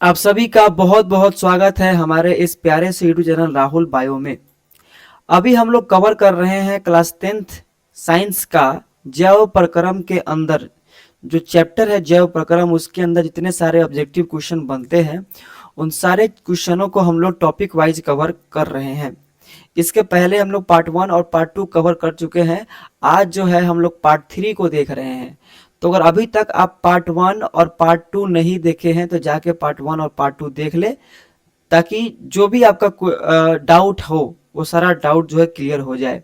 आप सभी का बहुत बहुत स्वागत है हमारे इस प्यारे से यूट्यूब चैनल राहुल बायो में। अभी हम लोग कवर कर रहे हैं क्लास 10th साइंस का जैव प्रक्रम के अंदर जो चैप्टर है जैव प्रक्रम, उसके अंदर जितने सारे ऑब्जेक्टिव क्वेश्चन बनते हैं उन सारे क्वेश्चनों को हम लोग टॉपिक वाइज कवर कर रहे हैं। इसके पहले हम लोग पार्ट 1 और पार्ट 2 कवर कर चुके हैं। आज जो है हम लोग पार्ट 3 को देख रहे हैं। तो अगर अभी तक आप पार्ट 1 और पार्ट 2 नहीं देखे हैं तो जाके पार्ट 1 और पार्ट 2 देख ले, ताकि जो भी आपका डाउट हो वो सारा डाउट जो है क्लियर हो जाए।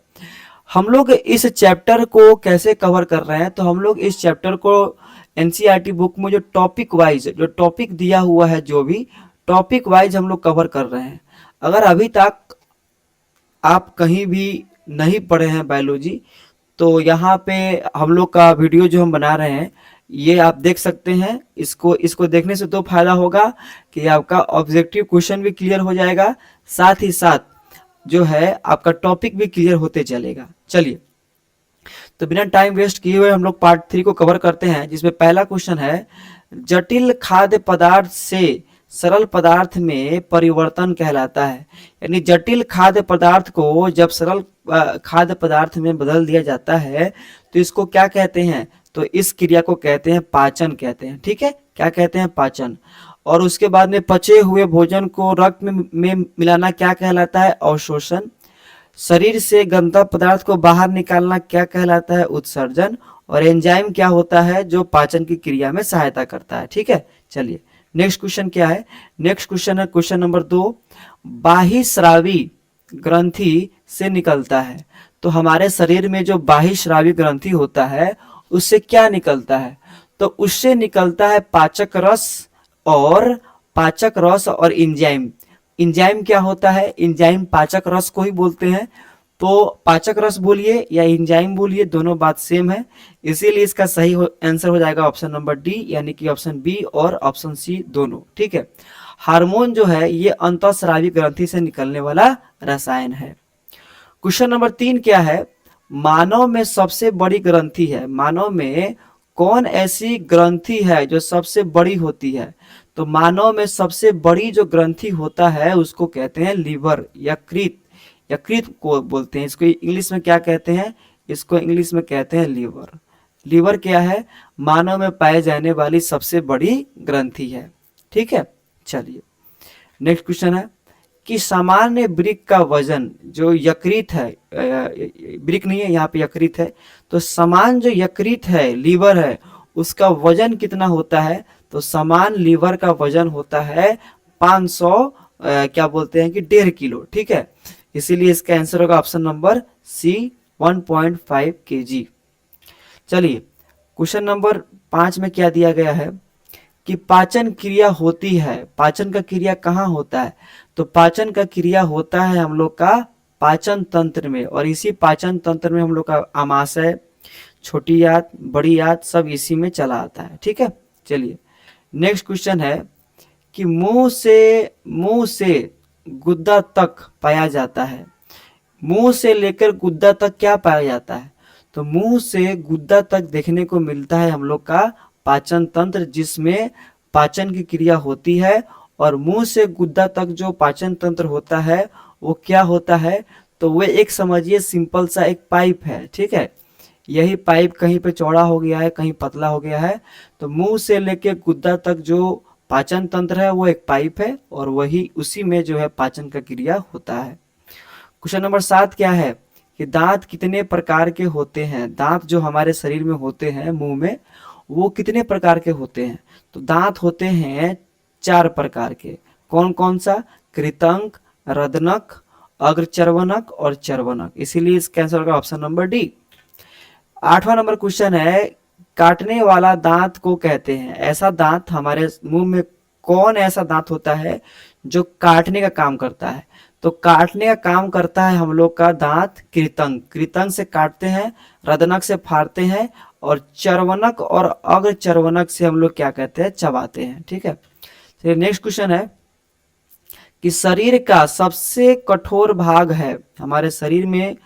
हम लोग इस चैप्टर को कैसे कवर कर रहे हैं, तो हम लोग इस चैप्टर को एनसीईआरटी बुक में जो टॉपिक वाइज जो टॉपिक दिया हुआ है, जो भी टॉपिक वाइज हम लोग कवर कर रहे हैं। अगर अभी तक आप कहीं भी नहीं पढ़े हैं बायोलॉजी, तो यहाँ पे हम लोग का वीडियो जो हम बना रहे हैं ये आप देख सकते हैं। इसको देखने से तो फायदा होगा कि आपका ऑब्जेक्टिव क्वेश्चन भी क्लियर हो जाएगा, साथ ही साथ जो है आपका टॉपिक भी क्लियर होते चलेगा। चलिए, तो बिना टाइम वेस्ट किए हुए हम लोग पार्ट 3 को कवर करते हैं, जिसमें पहला क्वेश्चन है जटिल खाद्य पदार्थ से सरल पदार्थ में परिवर्तन कहलाता है। यानी जटिल खाद्य पदार्थ को जब सरल खाद्य पदार्थ में बदल दिया जाता है तो इसको क्या कहते हैं? तो इस क्रिया को कहते हैं पाचन कहते हैं। ठीक है, क्या कहते हैं? पाचन। और उसके बाद में पचे हुए भोजन को रक्त में मिलाना क्या कहलाता है? अवशोषण। शरीर से गंदा पदार्थ को बाहर निकालना क्या कहलाता है? उत्सर्जन। और एंजाइम क्या होता है? जो पाचन की क्रिया में सहायता करता है। ठीक है, चलिए नेक्स्ट क्वेश्चन क्या है? नेक्स्ट क्वेश्चन है क्वेश्चन नंबर 2, बाह्यस्रावी ग्रंथि से निकलता है। तो हमारे शरीर में जो बाह्यस्रावी ग्रंथि होता है उससे क्या निकलता है? तो उससे निकलता है पाचक रस और इंजाइम। इंजाइम क्या होता है? इंजाइम पाचक रस को ही बोलते हैं। तो पाचक रस बोलिए या इंजाइम बोलिए, दोनों बात सेम है। इसीलिए इसका सही आंसर हो जाएगा ऑप्शन नंबर डी, यानी कि ऑप्शन बी और ऑप्शन सी दोनों। ठीक है, हार्मोन जो है ये अंतःस्रावी ग्रंथि से निकलने वाला रसायन है। क्वेश्चन नंबर 3 क्या है? मानव में सबसे बड़ी ग्रंथि है। मानव में कौन ऐसी ग्रंथि है जो सबसे बड़ी होती है? तो मानव में सबसे बड़ी जो ग्रंथि होता है उसको कहते हैं लीवर, यकृत। यकृत को बोलते हैं। इसको इंग्लिश में क्या कहते हैं? इसको इंग्लिश में कहते हैं लीवर। लीवर क्या है? मानव में पाए जाने वाली सबसे बड़ी ग्रंथि है। ठीक है, चलिए नेक्स्ट क्वेश्चन है कि सामान्य वृक्क का वजन जो यकृत है, वृक्क नहीं है यहाँ पे, यकृत है। तो समान जो यकृत है, लीवर है, उसका वजन कितना होता है? तो समान लीवर का वजन होता है 500 क्या बोलते हैं कि 1.5 किलो। ठीक है, इसीलिए इसका आंसर होगा ऑप्शन नंबर सी, 1.5 kg। चलिए क्वेश्चन नंबर 5 में क्या दिया गया है कि पाचन क्रिया होती है। पाचन का क्रिया कहाँ होता है? तो पाचन का क्रिया होता है हम लोग का पाचन तंत्र में, और इसी पाचन तंत्र में हम लोग का आमाशय, छोटी आंत, बड़ी आंत सब इसी में चला आता है। ठीक है, चलिए नेक्स्ट क्वेश्चन है कि मुंह से गुद्दा तक पाया जाता है। मुंह से लेकर गुद्दा तक क्या पाया जाता है? तो मुंह से गुद्दा तक देखने को मिलता है हम लोग का पाचन तंत्र, जिसमें पाचन की क्रिया होती है। और मुंह से गुद्दा तक जो पाचन तंत्र होता है वो क्या होता है? तो वो एक समझिए सिंपल सा एक पाइप है। ठीक है, यही पाइप कहीं पे चौड़ा हो गया है, कहीं पतला हो गया है। तो मुंह से लेके गुद्दा तक जो पाचन तंत्र है वो एक पाइप है, और वही उसी में जो है पाचन का क्रिया होता है। क्वेश्चन नंबर 7 क्या है कि दांत कितने प्रकार के होते हैं? दांत जो हमारे शरीर में होते हैं मुंह में, वो कितने प्रकार के होते हैं? तो दांत होते हैं 4 प्रकार के। कौन कौन सा? कृतंक, रदनक, अग्रचर्वनक और चर्वनक। इसीलिए इसका आंसर होगा ऑप्शन नंबर डी। 8वां नंबर क्वेश्चन है काटने वाला दांत को कहते हैं। ऐसा दांत हमारे मुंह में कौन ऐसा दांत होता है जो काटने का काम करता है? तो काटने का काम करता है हम लोग का दांत कृतंक। कृतंक से काटते हैं, रदनक से फाड़ते हैं, और चर्वनक और अग्रचर्वनक से हम लोग क्या कहते हैं? चबाते हैं। ठीक है, तो नेक्स्ट क्वेश्चन है कि शरीर का सबसे कठोर भाग है। हमारे शरीर में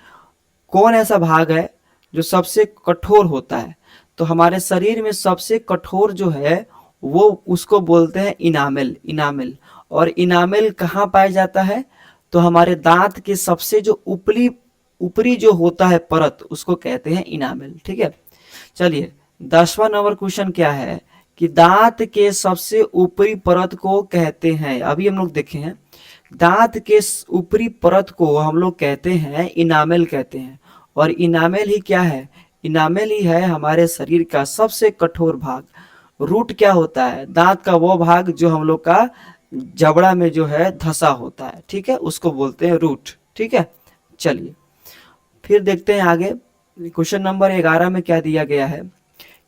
कौन ऐसा भाग है जो सबसे कठोर होता है? तो हमारे शरीर में सबसे कठोर जो है वो उसको बोलते हैं इनामेल। इनामेल, और इनामेल कहाँ पाया जाता है? तो हमारे दांत के सबसे जो ऊपरी ऊपरी जो होता है परत, उसको कहते हैं इनामेल। ठीक है, चलिए 10वां नंबर क्वेश्चन क्या है कि दांत के सबसे ऊपरी परत को कहते हैं, अभी हम लोग देखे हैं, दांत के ऊपरी परत को हम लोग कहते हैं इनामेल कहते हैं। और इनामेल ही क्या है? इनामेल ही है हमारे शरीर का सबसे कठोर भाग। रूट क्या होता है? दांत का वो भाग जो हम लोग का जबड़ा में जो है धसा होता है, ठीक है, उसको बोलते हैं रूट। ठीक है, चलिए फिर देखते हैं आगे। क्वेश्चन नंबर 11 में क्या दिया गया है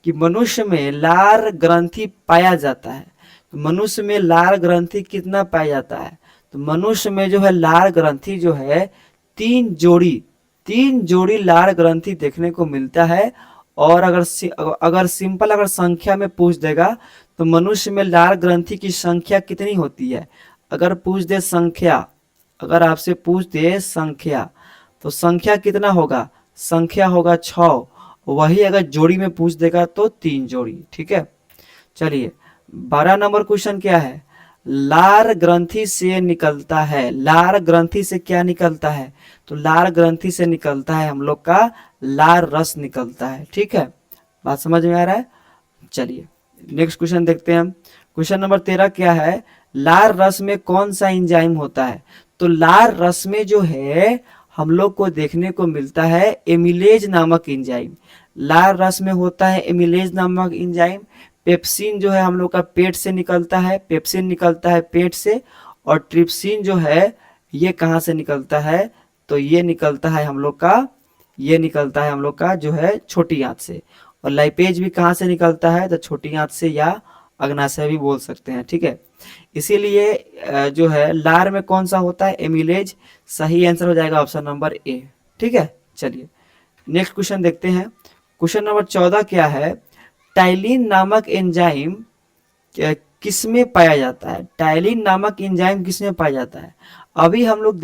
कि मनुष्य में लार ग्रंथि पाया जाता है। तो मनुष्य में लार ग्रंथि कितना पाया जाता है? तो मनुष्य में जो है लार ग्रंथि जो है तीन जोड़ी लार ग्रंथि देखने को मिलता है। और अगर सिंपल अगर संख्या में पूछ देगा तो मनुष्य में लार ग्रंथि की संख्या कितनी होती है? अगर पूछ दे संख्या, अगर आपसे पूछ दे संख्या, तो संख्या कितना होगा? संख्या होगा 6। वही अगर जोड़ी में पूछ देगा तो 3 जोड़ी। ठीक है, चलिए 12 नंबर क्वेश्चन क्या है? लार ग्रंथि से निकलता है। लार ग्रंथि से क्या निकलता है? तो लार ग्रंथि से निकलता है हम लोग का लार रस निकलता है। ठीक है, बात समझ में आ रहा है? चलिए नेक्स्ट क्वेश्चन देखते हैं हम। क्वेश्चन नंबर 13 क्या है? लार रस में कौन सा एंजाइम होता है? तो लार रस में जो है हम लोग को देखने को मिलता है एमिलेज नामक एंजाइम। लार रस में होता है एमिलेज नामक एंजाइम। पेप्सिन जो है हम लोग का पेट से निकलता है, पेप्सिन निकलता है पेट से। और ट्रिप्सिन जो है ये कहाँ से निकलता है? तो ये निकलता है हम लोग का, ये निकलता है हम लोग का जो है छोटी आंत से। और लाइपेज भी कहाँ से निकलता है? तो छोटी आंत से या अग्नाशय भी बोल सकते हैं। ठीक है, इसीलिए जो है लार में कौन सा होता है? एमिलेज। सही आंसर हो जाएगा ऑप्शन नंबर ए। ठीक है, चलिए नेक्स्ट क्वेश्चन देखते हैं। क्वेश्चन नंबर 14 क्या है? टाइलिन नामक एंजाइम किसमें पाया जाता है? टाइलिन नामक एंजाइम किसमें पाया जाता है? अभी हम लोग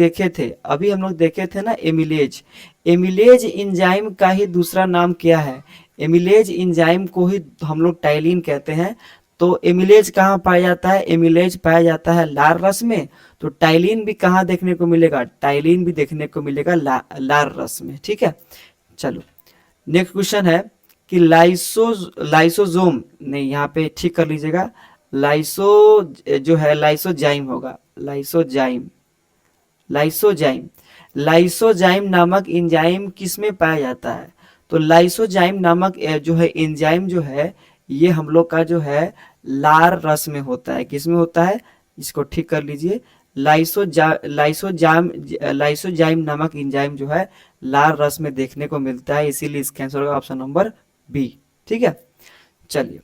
देखे थे ना एमिलेज। एमिलेज एंजाइम का ही दूसरा नाम क्या है? एमिलेज एंजाइम को ही हम लोग टाइलिन कहते हैं। तो एमिलेज कहाँ पाया जाता है? एमिलेज पाया जाता है लार रस में। तो टाइलिन भी कहाँ देखने को मिलेगा? टाइलिन भी देखने को मिलेगा लार रस में। ठीक है, चलो नेक्स्ट क्वेश्चन है कि लाइसोजोम नहीं, यहाँ पे ठीक कर लीजिएगा, लाइसो जो है लाइसोजाइम होगा, लाइसोजाइम। लाइसोजाइम लाइसोजाइम नामक एंजाइम किसमें पाया जाता है? तो लाइसोजाइम नामक जो है एंजाइम जो है ये हम लोग का जो है लार रस में होता है। किसमें होता है? इसको ठीक कर लीजिए, लाइसोजाइम नामक एंजाइम जो है लार रस में देखने को मिलता है। इसीलिए इसका आंसर होगा ऑप्शन नंबर बी। ठीक है, चलिए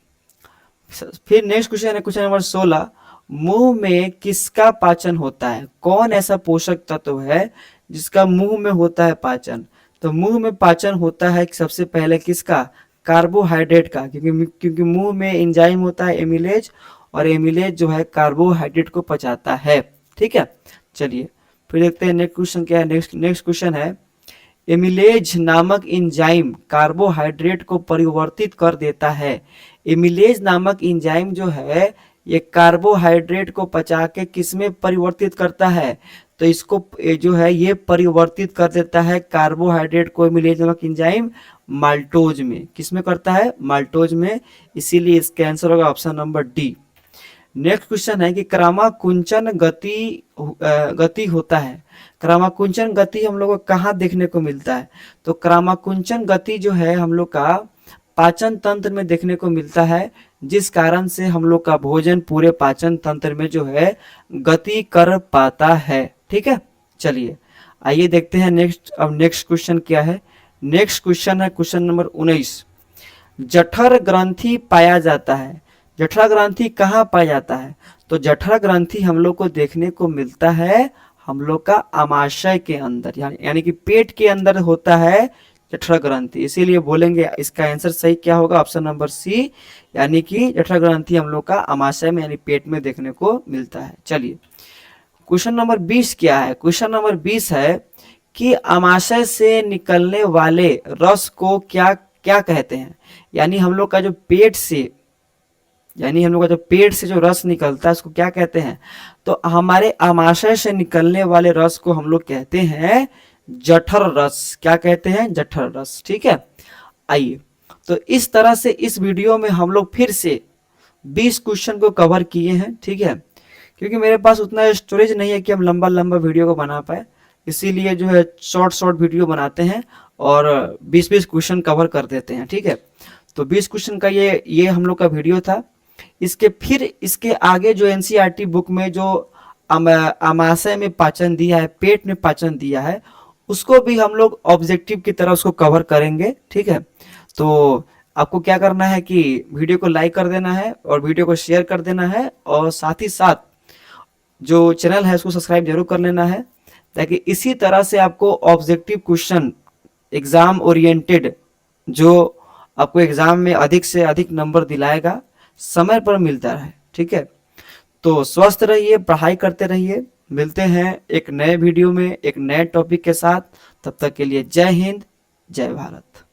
फिर नेक्स्ट क्वेश्चन है क्वेश्चन नंबर 16। मुंह में किसका पाचन होता है? कौन ऐसा पोषक तत्व है जिसका मुंह में होता है पाचन? तो मुंह में पाचन होता है सबसे पहले किसका? कार्बोहाइड्रेट का, क्योंकि मुंह में एंजाइम होता है एमिलेज, और एमिलेज जो है कार्बोहाइड्रेट को पचाता है। ठीक है, चलिए फिर देखते हैं नेक्स्ट क्वेश्चन क्या है। नेक्स्ट क्वेश्चन है एमिलेज नामक एंजाइम कार्बोहाइड्रेट को परिवर्तित कर देता है। एमिलेज नामक एंजाइम जो है ये कार्बोहाइड्रेट को पचा के किसमें परिवर्तित करता है? तो इसको जो है ये परिवर्तित कर देता है कार्बोहाइड्रेट को, एमिलेज नामक एंजाइम माल्टोज में। किसमें करता है? माल्टोज में। इसीलिए इसका आंसर होगा option number D. Next question है कि क्रामाकुंचन गति होता है। क्रामाकुंचन गति हम लोग को कहाँ देखने को मिलता है? तो क्रामाकुंचन गति जो है हम लोग का पाचन तंत्र में देखने को मिलता है, जिस कारण से हम लोग का भोजन पूरे पाचन तंत्र में जो है गति कर पाता है। ठीक है, चलिए आइए देखते हैं नेक्स्ट। अब नेक्स्ट क्वेश्चन क्या है? नेक्स्ट क्वेश्चन है क्वेश्चन नंबर 19। जठर ग्रंथि पाया जाता है। जठरा ग्रंथि कहाँ पाया जाता है? तो जठरा ग्रंथि हम लोग को देखने को मिलता है हम लोग का आमाशय के अंदर, यानी कि पेट के अंदर होता है जठरा ग्रंथि। इसीलिए बोलेंगे इसका आंसर सही क्या होगा? ऑप्शन नंबर सी, यानी कि जठरा ग्रंथि हम लोग का आमाशय में यानी पेट में देखने को मिलता है। चलिए क्वेश्चन नंबर 20 क्या है? क्वेश्चन नंबर 20 है कि आमाशय से निकलने वाले रस को क्या क्या कहते हैं? यानी हम लोग का जो यानी हम लोग का जो पेट से जो रस निकलता है उसको क्या कहते हैं? तो हमारे आमाशय से निकलने वाले रस को हम लोग कहते हैं जठर रस। क्या कहते हैं? जठर रस। ठीक है, आइए, तो इस तरह से इस वीडियो में हम लोग फिर से 20 क्वेश्चन को कवर किए हैं। ठीक है, क्योंकि मेरे पास उतना स्टोरेज नहीं है कि हम लंबा लंबा वीडियो को बना पाए, इसीलिए जो है शॉर्ट शॉर्ट वीडियो बनाते हैं और 20-20 क्वेश्चन कवर कर देते हैं। ठीक है, तो 20 क्वेश्चन का ये हम लोग का वीडियो था। इसके आगे जो एनसीईआरटी बुक में जो आमाशय में पाचन दिया है, पेट में पाचन दिया है, उसको भी हम लोग ऑब्जेक्टिव की तरह उसको कवर करेंगे। ठीक है, तो आपको क्या करना है कि वीडियो को लाइक कर देना है और वीडियो को शेयर कर देना है, और साथ ही साथ जो चैनल है उसको सब्सक्राइब जरूर कर लेना है, ताकि इसी तरह से आपको ऑब्जेक्टिव क्वेश्चन एग्जाम ओरिएंटेड, जो आपको एग्जाम में अधिक से अधिक नंबर दिलाएगा, समय पर मिलता रहे। ठीक है, तो स्वस्थ रहिए, पढ़ाई करते रहिए। मिलते हैं एक नए वीडियो में एक नए टॉपिक के साथ। तब तक के लिए जय हिंद, जय भारत।